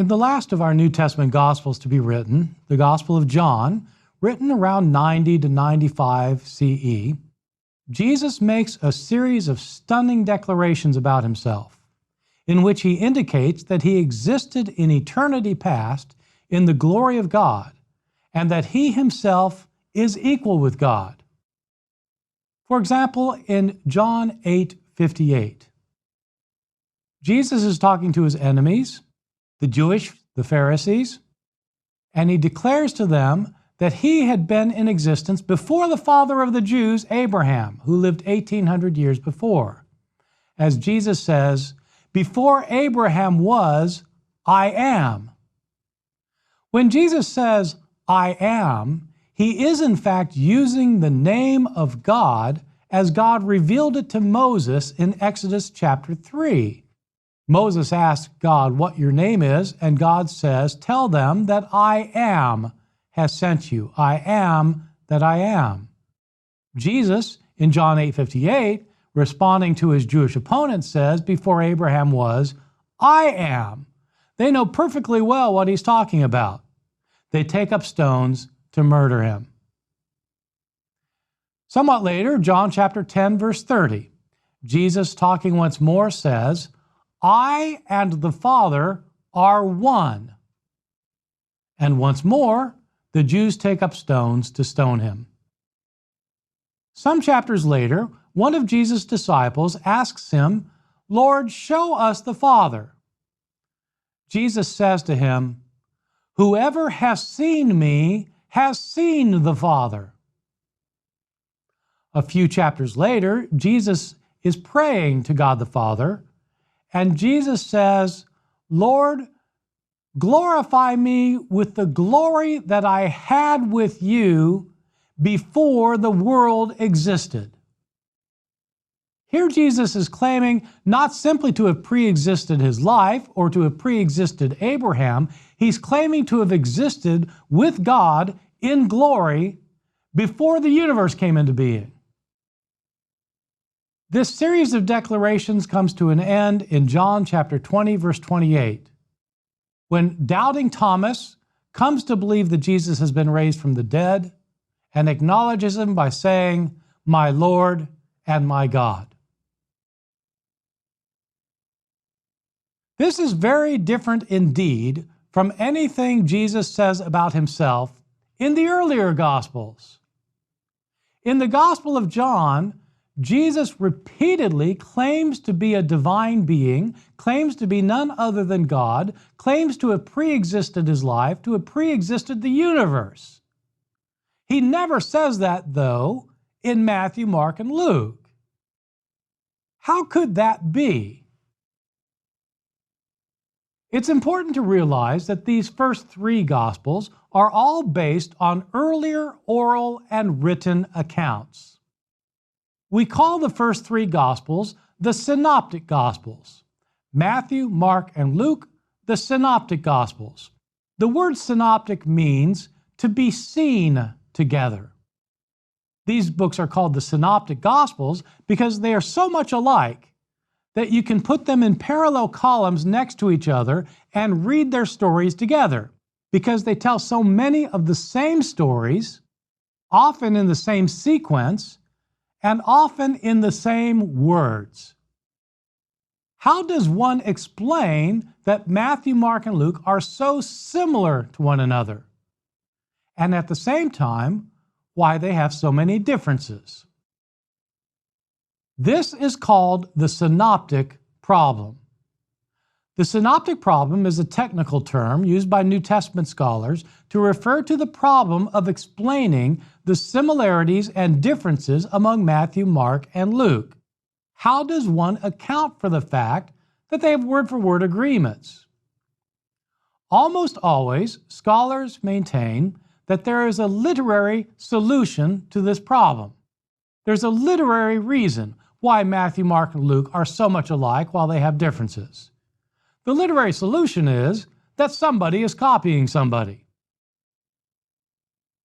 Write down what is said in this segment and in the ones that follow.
In the last of our New Testament Gospels to be written, the Gospel of John, written around 90 to 95 CE, Jesus makes a series of stunning declarations about himself, in which he indicates that he existed in eternity past in the glory of God, and that he himself is equal with God. For example, in John 8:58, Jesus is talking to his enemies, the Jewish, the Pharisees, and he declares to them that he had been in existence before the father of the Jews, Abraham, who lived 1800 years before. As Jesus says, "Before Abraham was, I am." When Jesus says, "I am," he is in fact using the name of God as God revealed it to Moses in Exodus chapter 3. Moses asked God what your name is, and God says, "Tell them that I am has sent you. I am that I am." Jesus, in John 8:58, responding to his Jewish opponent, says, "Before Abraham was, I am." They know perfectly well what he's talking about. They take up stones to murder him. Somewhat later, John chapter 10, verse 30, Jesus, talking once more, says, "I and the Father are one." And once more, the Jews take up stones to stone him. Some chapters later, one of Jesus' disciples asks him, "Lord, show us the Father." Jesus says to him, "Whoever has seen me has seen the Father." A few chapters later, Jesus is praying to God the Father, and Jesus says, "Lord, glorify me with the glory that I had with you before the world existed." Here Jesus is claiming not simply to have pre-existed his life or to have pre-existed Abraham, he's claiming to have existed with God in glory before the universe came into being. This series of declarations comes to an end in John chapter 20, verse 28, when doubting Thomas comes to believe that Jesus has been raised from the dead and acknowledges him by saying, "My Lord and my God." This is very different indeed from anything Jesus says about himself in the earlier Gospels. In the Gospel of John, Jesus repeatedly claims to be a divine being, claims to be none other than God, claims to have pre-existed his life, to have pre-existed the universe. He never says that, though, in Matthew, Mark, and Luke. How could that be? It's important to realize that these first three Gospels are all based on earlier oral and written accounts. We call the first three Gospels the Synoptic Gospels. Matthew, Mark, and Luke, the Synoptic Gospels. The word synoptic means to be seen together. These books are called the Synoptic Gospels because they are so much alike that you can put them in parallel columns next to each other and read their stories together, because they tell so many of the same stories, often in the same sequence, and often in the same words. How does one explain that Matthew, Mark, and Luke are so similar to one another, and at the same time, why they have so many differences? This is called the synoptic problem. The synoptic problem is a technical term used by New Testament scholars to refer to the problem of explaining the similarities and differences among Matthew, Mark, and Luke. How does one account for the fact that they have word-for-word agreements? Almost always, scholars maintain that there is a literary solution to this problem. There's a literary reason why Matthew, Mark, and Luke are so much alike while they have differences. The literary solution is that somebody is copying somebody.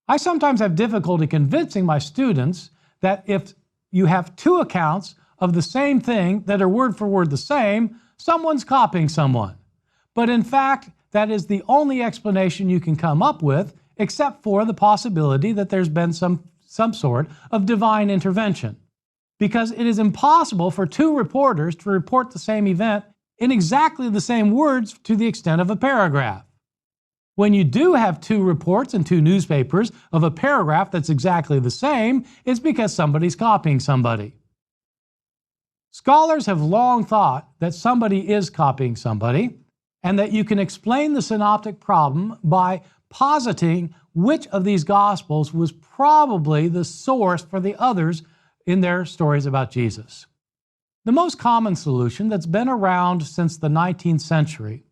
I sometimes have difficulty convincing my students that if you have two accounts of the same thing that are word for word the same, someone's copying someone. But in fact, that is the only explanation you can come up with, except for the possibility that there's been some sort of divine intervention. Because it is impossible for two reporters to report the same event in exactly the same words to the extent of a paragraph. When you do have two reports in two newspapers of a paragraph that's exactly the same, it's because somebody's copying somebody. Scholars have long thought that somebody is copying somebody, and that you can explain the synoptic problem by positing which of these Gospels was probably the source for the others in their stories about Jesus. The most common solution that's been around since the 19th century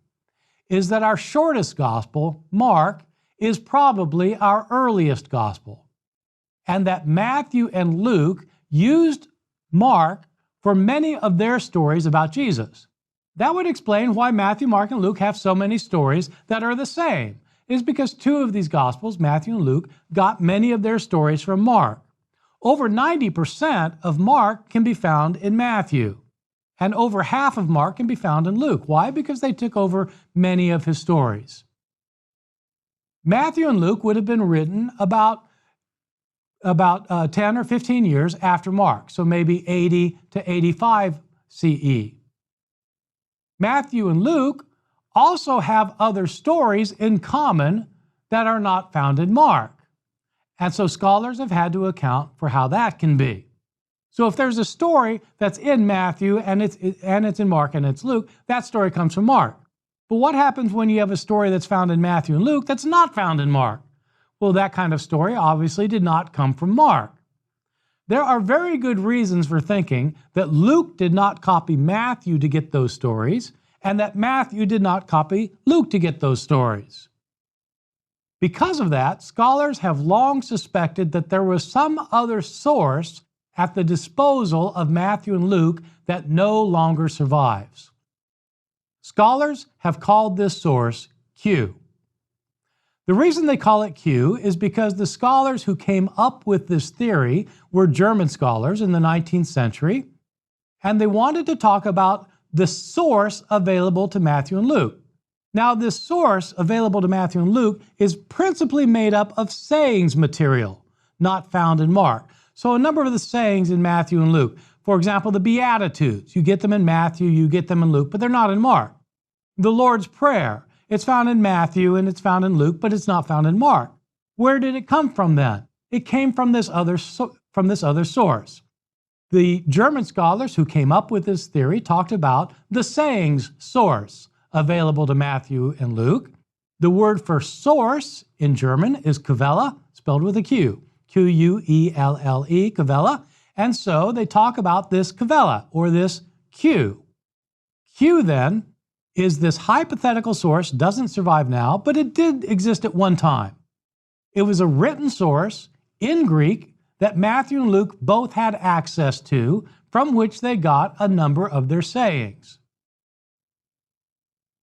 is that our shortest Gospel, Mark, is probably our earliest Gospel, and that Matthew and Luke used Mark for many of their stories about Jesus. That would explain why Matthew, Mark, and Luke have so many stories that are the same. It's because two of these Gospels, Matthew and Luke, got many of their stories from Mark. Over 90% of Mark can be found in Matthew, and over half of Mark can be found in Luke. Why? Because they took over many of his stories. Matthew and Luke would have been written about 10 or 15 years after Mark, so maybe 80 to 85 CE. Matthew and Luke also have other stories in common that are not found in Mark. And so scholars have had to account for how that can be. So if there's a story that's in Matthew and it's in Mark and it's Luke, that story comes from Mark. But what happens when you have a story that's found in Matthew and Luke that's not found in Mark? Well, that kind of story obviously did not come from Mark. There are very good reasons for thinking that Luke did not copy Matthew to get those stories, and that Matthew did not copy Luke to get those stories. Because of that, scholars have long suspected that there was some other source at the disposal of Matthew and Luke that no longer survives. Scholars have called this source Q. The reason they call it Q is because the scholars who came up with this theory were German scholars in the 19th century, and they wanted to talk about the source available to Matthew and Luke. Now, this source available to Matthew and Luke is principally made up of sayings material, not found in Mark. So a number of the sayings in Matthew and Luke, for example, the Beatitudes, you get them in Matthew, you get them in Luke, but they're not in Mark. The Lord's Prayer, it's found in Matthew and it's found in Luke, but it's not found in Mark. Where did it come from then? It came from this other source. The German scholars who came up with this theory talked about the sayings source available to Matthew and Luke. The word for source in German is Quelle, spelled with a Q. Q-U-E-L-L-E, Quelle. And so they talk about this Quelle, or this Q. Q then is this hypothetical source, doesn't survive now, but it did exist at one time. It was a written source in Greek that Matthew and Luke both had access to, from which they got a number of their sayings.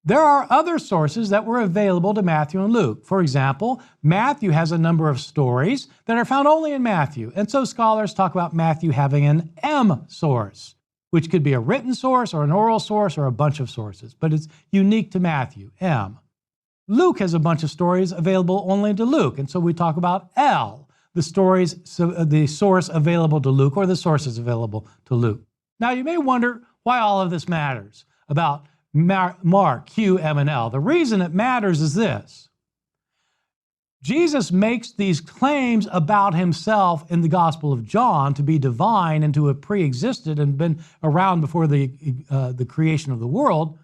There are other sources that were available to Matthew and Luke. For example, Matthew has a number of stories that are found only in Matthew, and so scholars talk about Matthew having an M source, which could be a written source or an oral source or a bunch of sources, but it's unique to Matthew, M. Luke has a bunch of stories available only to Luke, and so we talk about L, the source available to Luke, or the sources available to Luke. Now, you may wonder why all of this matters about Mark, Q, M, and L. The reason it matters is this. Jesus makes these claims about himself in the Gospel of John to be divine and to have pre-existed and been around before the creation of the world,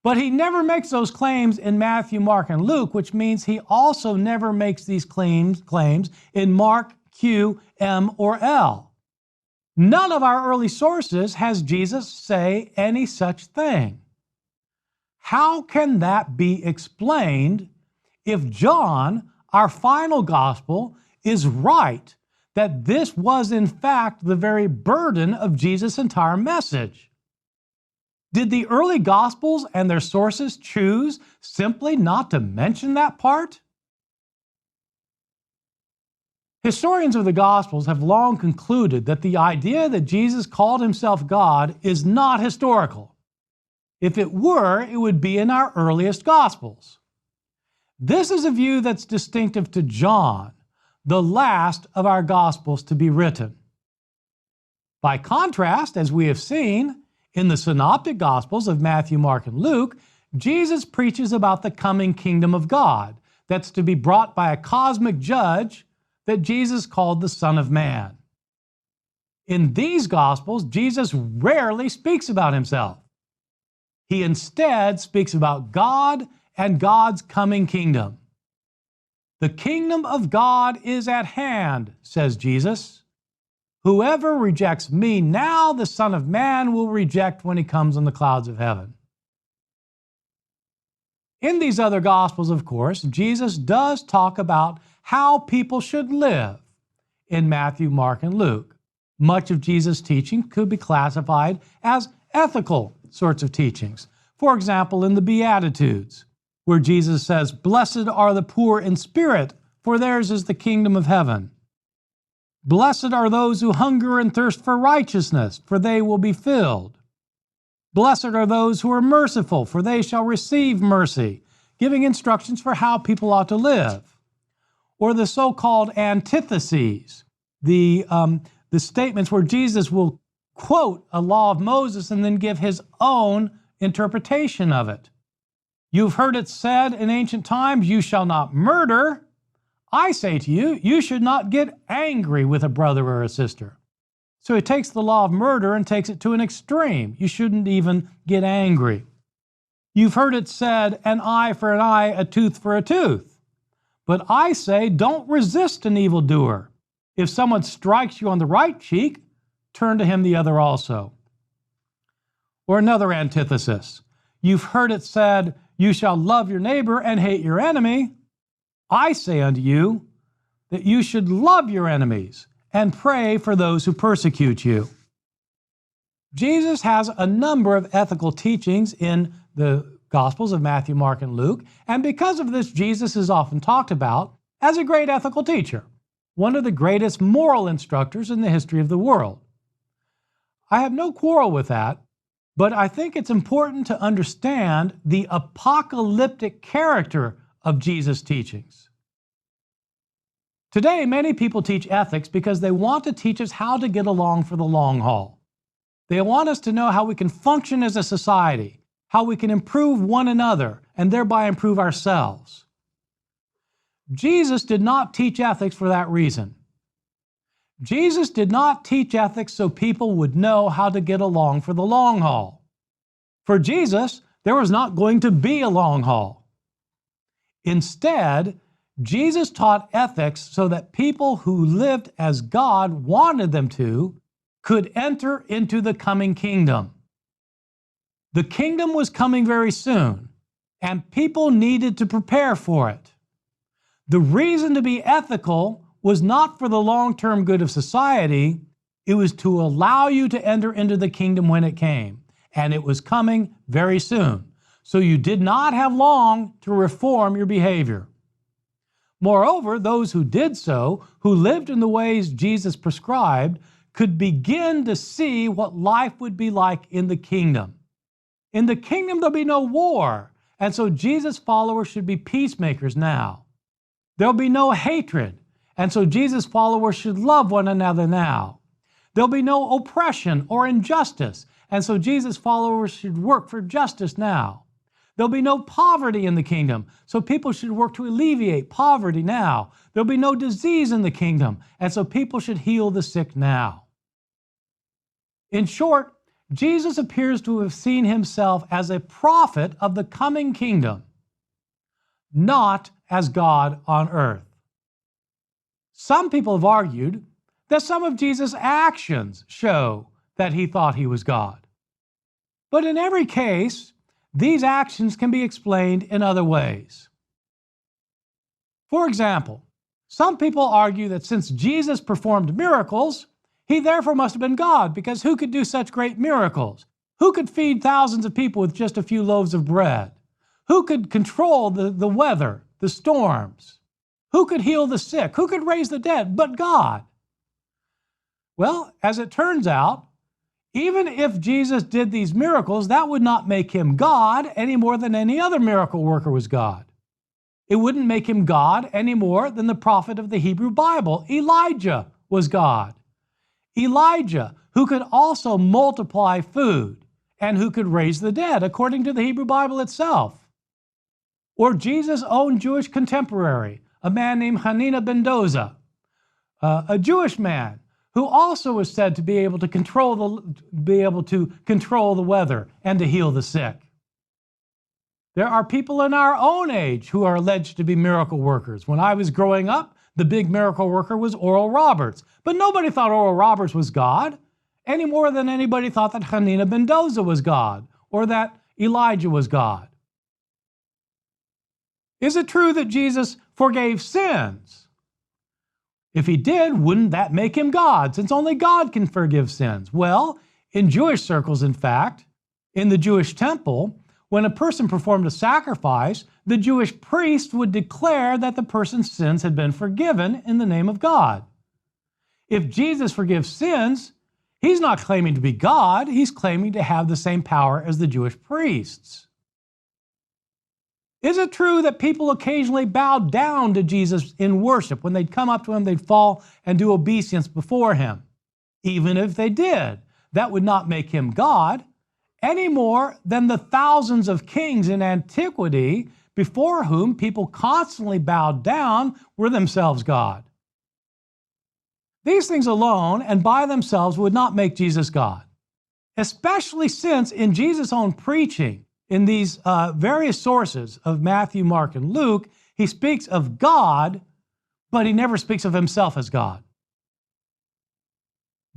but he never makes those claims in Matthew, Mark, and Luke, which means he also never makes these claims in Mark, Q, M, or L. None of our early sources has Jesus say any such thing. How can that be explained if John, our final gospel, is right that this was in fact the very burden of Jesus' entire message? Did the early gospels and their sources choose simply not to mention that part? Historians of the Gospels have long concluded that the idea that Jesus called himself God is not historical. If it were, it would be in our earliest Gospels. This is a view that's distinctive to John, the last of our Gospels to be written. By contrast, as we have seen, in the Synoptic Gospels of Matthew, Mark, and Luke, Jesus preaches about the coming kingdom of God that's to be brought by a cosmic judge that Jesus called the Son of Man. In these Gospels, Jesus rarely speaks about himself. He instead speaks about God and God's coming kingdom. The kingdom of God is at hand, says Jesus. Whoever rejects me now, the Son of Man will reject when he comes on the clouds of heaven. In these other Gospels, of course, Jesus does talk about how people should live in Matthew, Mark, and Luke. Much of Jesus' teaching could be classified as ethical sorts of teachings. For example, in the Beatitudes, where Jesus says, "Blessed are the poor in spirit, for theirs is the kingdom of heaven. Blessed are those who hunger and thirst for righteousness, for they will be filled. Blessed are those who are merciful, for they shall receive mercy," giving instructions for how people ought to live. Or the so-called antitheses, the statements where Jesus will quote a law of Moses and then give his own interpretation of it. You've heard it said in ancient times, "You shall not murder." I say to you, you should not get angry with a brother or a sister. So he takes the law of murder and takes it to an extreme. You shouldn't even get angry. You've heard it said, "An eye for an eye, a tooth for a tooth." But I say, don't resist an evildoer. If someone strikes you on the right cheek, turn to him the other also. Or another antithesis. You've heard it said, "You shall love your neighbor and hate your enemy." I say unto you that you should love your enemies and pray for those who persecute you. Jesus has a number of ethical teachings in the Gospels of Matthew, Mark, and Luke, and because of this, Jesus is often talked about as a great ethical teacher, one of the greatest moral instructors in the history of the world. I have no quarrel with that, but I think it's important to understand the apocalyptic character of Jesus' teachings. Today, many people teach ethics because they want to teach us how to get along for the long haul. They want us to know how we can function as a society, how we can improve one another, and thereby improve ourselves. Jesus did not teach ethics for that reason. Jesus did not teach ethics so people would know how to get along for the long haul. For Jesus, there was not going to be a long haul. Instead, Jesus taught ethics so that people who lived as God wanted them to could enter into the coming kingdom. The kingdom was coming very soon, and people needed to prepare for it. The reason to be ethical was not for the long-term good of society, it was to allow you to enter into the kingdom when it came, and it was coming very soon. So you did not have long to reform your behavior. Moreover, those who did so, who lived in the ways Jesus prescribed, could begin to see what life would be like in the kingdom. In the kingdom, there'll be no war, and so Jesus' followers should be peacemakers now. There'll be no hatred, and so Jesus' followers should love one another now. There'll be no oppression or injustice, and so Jesus' followers should work for justice now. There'll be no poverty in the kingdom, so people should work to alleviate poverty now. There'll be no disease in the kingdom, and so people should heal the sick now. In short, Jesus appears to have seen himself as a prophet of the coming kingdom, not as God on earth. Some people have argued that some of Jesus' actions show that he thought he was God. But in every case, these actions can be explained in other ways. For example, some people argue that since Jesus performed miracles, he therefore must have been God, because who could do such great miracles? Who could feed thousands of people with just a few loaves of bread? Who could control the weather, the storms? Who could heal the sick? Who could raise the dead but God? Well, as it turns out, Even if Jesus did these miracles, that would not make him God any more than any other miracle worker was God. It wouldn't make him God any more than the prophet of the Hebrew Bible, Elijah, was God. Elijah, who could also multiply food and who could raise the dead, according to the Hebrew Bible itself. Or Jesus' own Jewish contemporary, a man named Hanina ben Doza, a Jewish man who also was said to be able to control the weather and to heal the sick. There are people in our own age who are alleged to be miracle workers. When I was growing up, the big miracle worker was Oral Roberts. But nobody thought Oral Roberts was God, any more than anybody thought that Hanina ben Doza was God or that Elijah was God. Is it true that Jesus forgave sins? If he did, wouldn't that make him God, since only God can forgive sins? Well, in Jewish circles, in fact, in the Jewish temple, when a person performed a sacrifice, the Jewish priest would declare that the person's sins had been forgiven in the name of God. If Jesus forgives sins, he's not claiming to be God, he's claiming to have the same power as the Jewish priests. Is it true that people occasionally bowed down to Jesus in worship? When they'd come up to him, they'd fall and do obeisance before him. Even if they did, that would not make him God, any more than the thousands of kings in antiquity before whom people constantly bowed down were themselves God. These things alone and by themselves would not make Jesus God, especially since in Jesus' own preaching, in these various sources of Matthew, Mark, and Luke, he speaks of God, but he never speaks of himself as God.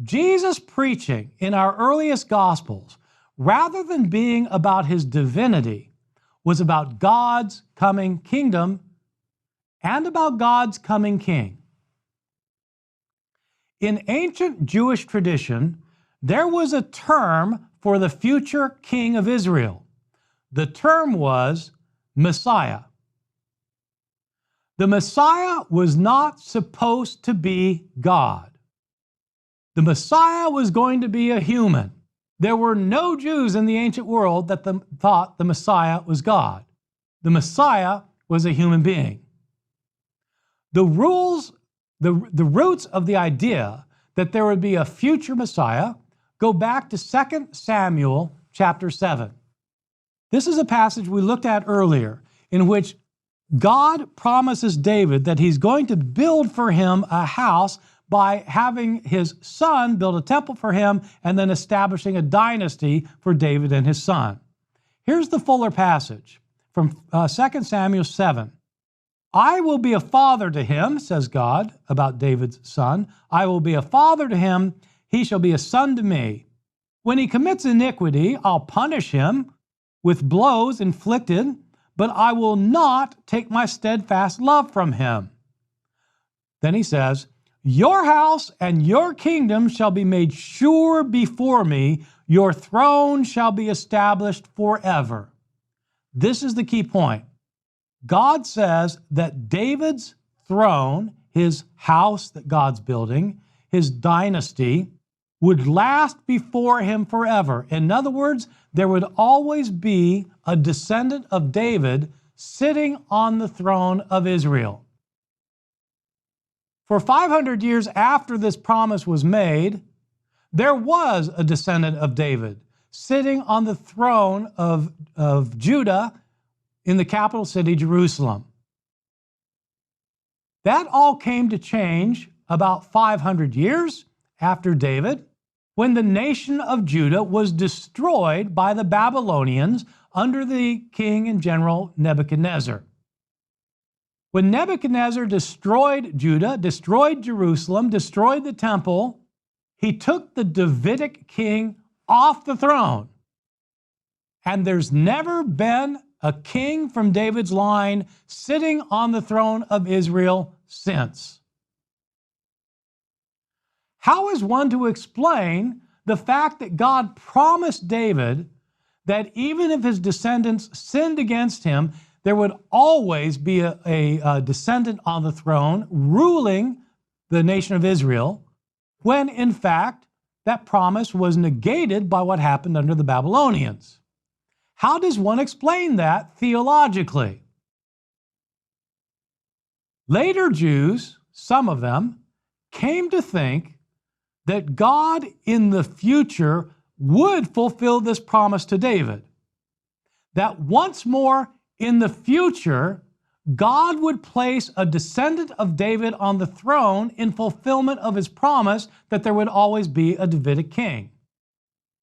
Jesus' preaching in our earliest Gospels, rather than being about his divinity, was about God's coming kingdom and about God's coming king. In ancient Jewish tradition, there was a term for the future king of Israel. The term was Messiah. The Messiah was not supposed to be God. The Messiah was going to be a human. There were no Jews in the ancient world that thought the Messiah was God. The Messiah was a human being. The roots of the idea that there would be a future Messiah go back to 2 Samuel chapter 7. This is a passage we looked at earlier in which God promises David that he's going to build for him a house by having his son build a temple for him and then establishing a dynasty for David and his son. Here's the fuller passage from 2 Samuel 7. I will be a father to him, says God about David's son. I will be a father to him. He shall be a son to me. When he commits iniquity, I'll punish him with blows inflicted, but I will not take my steadfast love from him. Then he says, your house and your kingdom shall be made sure before me. Your throne shall be established forever. This is the key point. God says that David's throne, his house that God's building, his dynasty, would last before him forever. In other words, there would always be a descendant of David sitting on the throne of Israel. For 500 years after this promise was made, there was a descendant of David sitting on the throne of Judah in the capital city, Jerusalem. That all came to change about 500 years after David, when the nation of Judah was destroyed by the Babylonians under the king and general Nebuchadnezzar. When Nebuchadnezzar destroyed Judah, destroyed Jerusalem, destroyed the temple, he took the Davidic king off the throne. And there's never been a king from David's line sitting on the throne of Israel since. How is one to explain the fact that God promised David that even if his descendants sinned against him, there would always be a descendant on the throne ruling the nation of Israel, when in fact that promise was negated by what happened under the Babylonians. How does one explain that theologically? Later Jews, some of them, came to think that God in the future would fulfill this promise to David. That once more in the future, God would place a descendant of David on the throne in fulfillment of his promise that there would always be a Davidic king.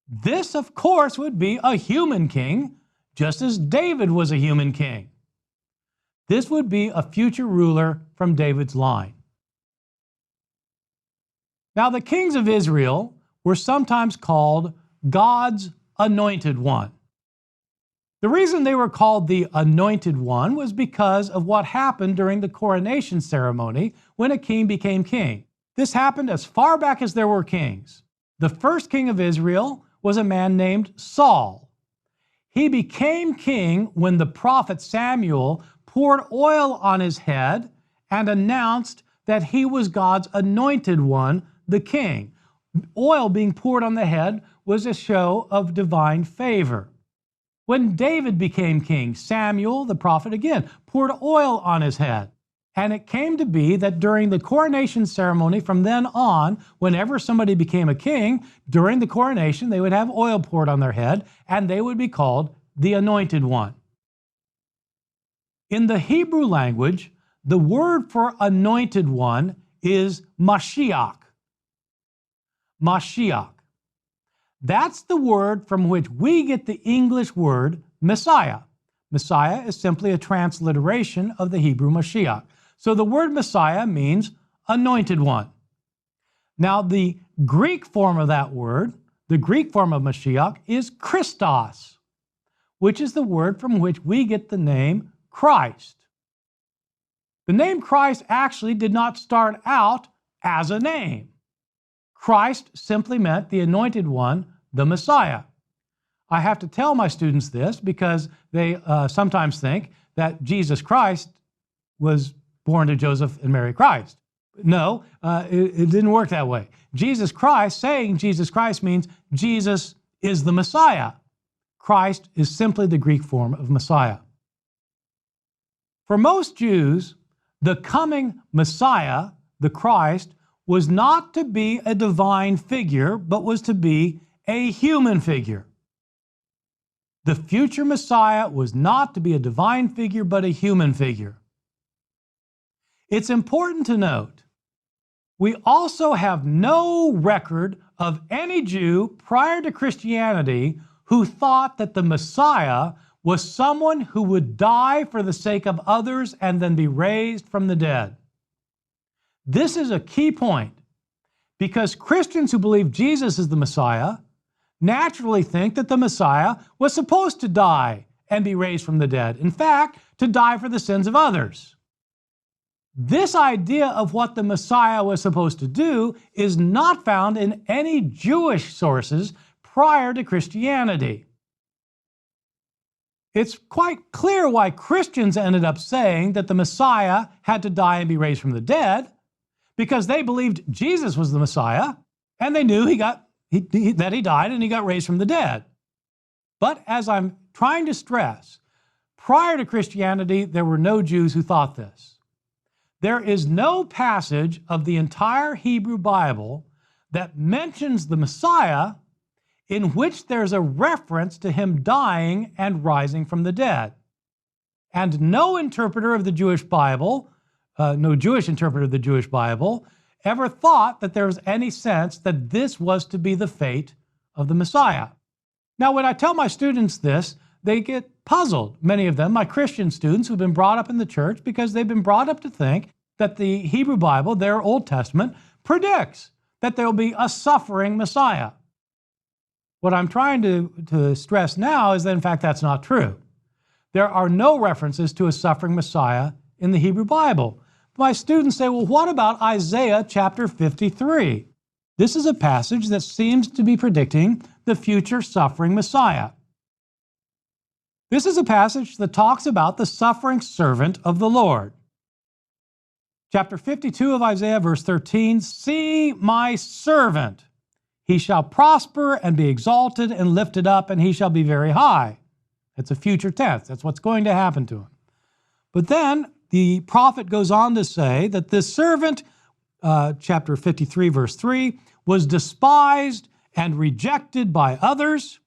This, of course, would be a human king, just as David was a human king. This would be a future ruler from David's line. Now, the kings of Israel were sometimes called God's anointed one. The reason they were called the Anointed One was because of what happened during the coronation ceremony when a king became king. This happened as far back as there were kings. The first king of Israel was a man named Saul. He became king when the prophet Samuel poured oil on his head and announced that he was God's anointed one, the king. Oil being poured on the head was a show of divine favor. When David became king, Samuel, the prophet, again, poured oil on his head. And it came to be that during the coronation ceremony, from then on, whenever somebody became a king, during the coronation, they would have oil poured on their head, and they would be called the Anointed One. In the Hebrew language, the word for Anointed One is Mashiach. Mashiach. That's the word from which we get the English word Messiah. Messiah is simply a transliteration of the Hebrew Mashiach. So the word Messiah means anointed one. Now, the Greek form of that word, the Greek form of Mashiach, is Christos, which is the word from which we get the name Christ. The name Christ actually did not start out as a name. Christ simply meant the anointed one, the Messiah. I have to tell my students this because they sometimes think that Jesus Christ was born to Joseph and Mary Christ. No, it didn't work that way. Jesus Christ, saying Jesus Christ means Jesus is the Messiah. Christ is simply the Greek form of Messiah. For most Jews, the coming Messiah, the Christ, was not to be a divine figure, but was to be a human figure. The future Messiah was not to be a divine figure, but a human figure. It's important to note, we also have no record of any Jew prior to Christianity who thought that the Messiah was someone who would die for the sake of others and then be raised from the dead. This is a key point because Christians who believe Jesus is the Messiah naturally think that the Messiah was supposed to die and be raised from the dead. In fact, to die for the sins of others. This idea of what the Messiah was supposed to do is not found in any Jewish sources prior to Christianity. It's quite clear why Christians ended up saying that the Messiah had to die and be raised from the dead, because they believed Jesus was the Messiah, and they knew that he died and he got raised from the dead. But as I'm trying to stress, prior to Christianity, there were no Jews who thought this. There is no passage of the entire Hebrew Bible that mentions the Messiah in which there's a reference to him dying and rising from the dead. And no interpreter of the Jewish Bible, no Jewish interpreter of the Jewish Bible, ever thought that there was any sense that this was to be the fate of the Messiah. Now, when I tell my students this, they get puzzled. Many of them, my Christian students who've been brought up in the church, because they've been brought up to think that the Hebrew Bible, their Old Testament, predicts that there'll be a suffering Messiah. What I'm trying to stress now is that, in fact, that's not true. There are no references to a suffering Messiah in the Hebrew Bible. My students say, well, what about Isaiah chapter 53? This is a passage that seems to be predicting the future suffering Messiah. This is a passage that talks about the suffering servant of the Lord. Chapter 52 of Isaiah, verse 13, "See my servant. He shall prosper and be exalted and lifted up, and he shall be very high. It's a future tense. That's what's going to happen to him. But then the prophet goes on to say that this servant, chapter 53, verse 3, was despised and rejected by others.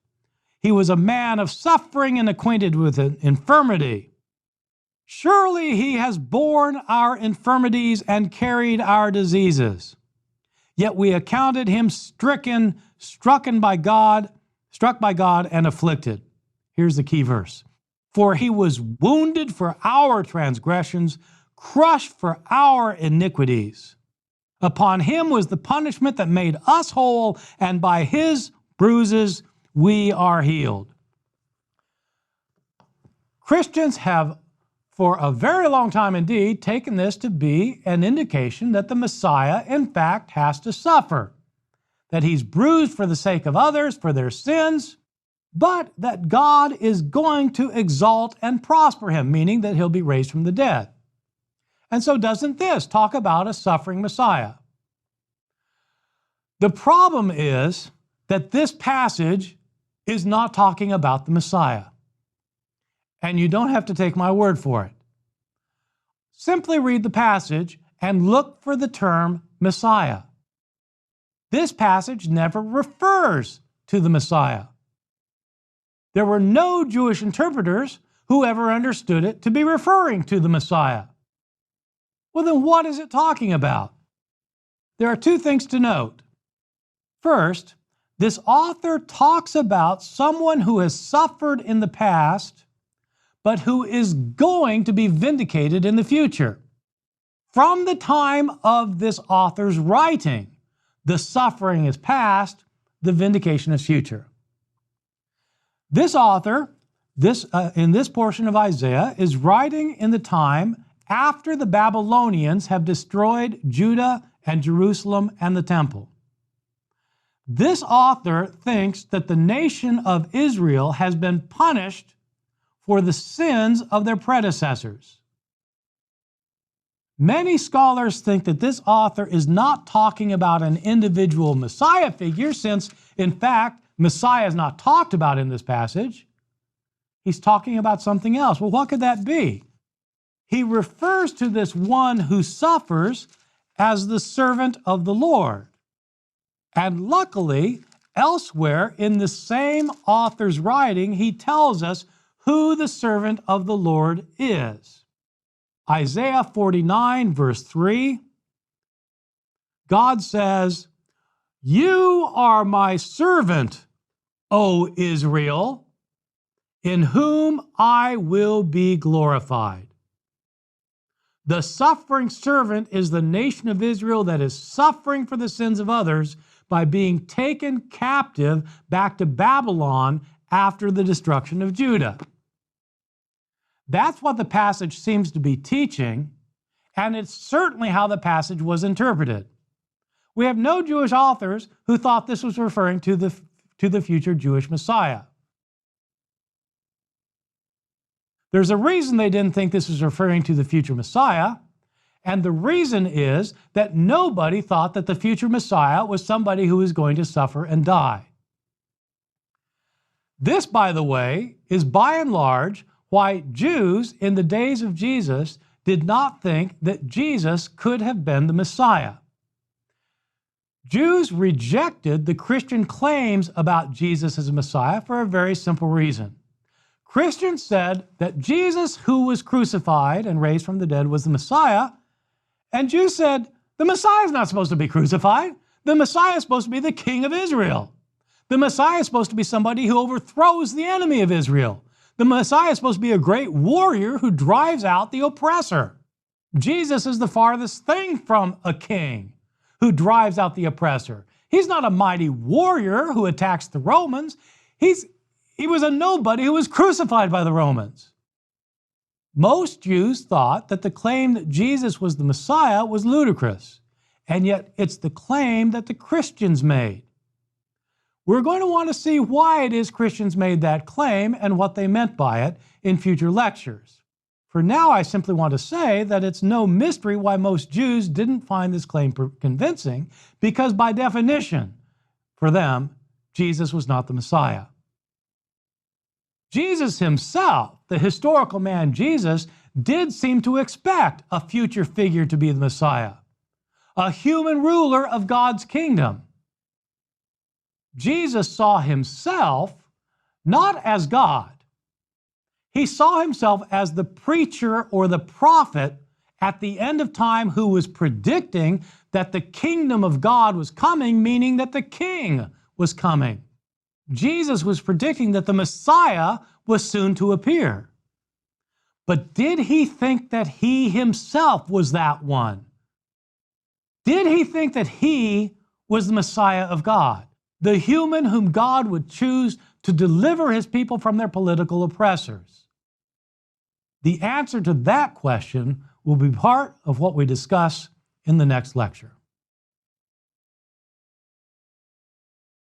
He was a man of suffering and acquainted with infirmity. Surely he has borne our infirmities and carried our diseases. Yet we accounted him struck by God, and afflicted. Here's the key verse. For he was wounded for our transgressions, crushed for our iniquities. Upon him was the punishment that made us whole, and by his bruises we are healed. Christians have, for a very long time indeed, taken this to be an indication that the Messiah, in fact, has to suffer, that he's bruised for the sake of others, for their sins, but that God is going to exalt and prosper him, meaning that he'll be raised from the dead. And so doesn't this talk about a suffering Messiah? The problem is that this passage is not talking about the Messiah. And you don't have to take my word for it. Simply read the passage and look for the term Messiah. This passage never refers to the Messiah. There were no Jewish interpreters who ever understood it to be referring to the Messiah. Well, then what is it talking about? There are two things to note. First, this author talks about someone who has suffered in the past, but who is going to be vindicated in the future. From the time of this author's writing, the suffering is past, the vindication is future. This author, in this portion of Isaiah, is writing in the time after the Babylonians have destroyed Judah and Jerusalem and the temple. This author thinks that the nation of Israel has been punished for the sins of their predecessors. Many scholars think that this author is not talking about an individual Messiah figure, since, in fact, Messiah is not talked about in this passage. He's talking about something else. Well, what could that be? He refers to this one who suffers as the servant of the Lord. And luckily, elsewhere in the same author's writing, he tells us who the servant of the Lord is. Isaiah 49, verse 3, God says, "You are my servant, O Israel, in whom I will be glorified." The suffering servant is the nation of Israel that is suffering for the sins of others by being taken captive back to Babylon after the destruction of Judah. That's what the passage seems to be teaching, and it's certainly how the passage was interpreted. We have no Jewish authors who thought this was referring to the future Jewish Messiah. There's a reason they didn't think this was referring to the future Messiah, and the reason is that nobody thought that the future Messiah was somebody who was going to suffer and die. This, by the way, is by and large why Jews in the days of Jesus did not think that Jesus could have been the Messiah. Jews rejected the Christian claims about Jesus as a Messiah for a very simple reason. Christians said that Jesus, who was crucified and raised from the dead, was the Messiah, and Jews said the Messiah is not supposed to be crucified. The Messiah is supposed to be the King of Israel. The Messiah is supposed to be somebody who overthrows the enemy of Israel. The Messiah is supposed to be a great warrior who drives out the oppressor. Jesus is the farthest thing from a king who drives out the oppressor. He's not a mighty warrior who attacks the Romans. He was a nobody who was crucified by the Romans. Most Jews thought that the claim that Jesus was the Messiah was ludicrous, and yet it's the claim that the Christians made. We're going to want to see why it is Christians made that claim and what they meant by it in future lectures. For now, I simply want to say that it's no mystery why most Jews didn't find this claim convincing, because by definition, For them, Jesus was not the Messiah. Jesus himself, the historical man Jesus, did seem to expect a future figure to be the Messiah, a human ruler of God's kingdom. Jesus saw himself not as God. He saw himself as the preacher or the prophet at the end of time who was predicting that the kingdom of God was coming, meaning that the king was coming. Jesus was predicting that the Messiah was soon to appear. But did he think that he himself was that one? Did he think that he was the Messiah of God, the human whom God would choose to deliver his people from their political oppressors? The answer to that question will be part of what we discuss in the next lecture.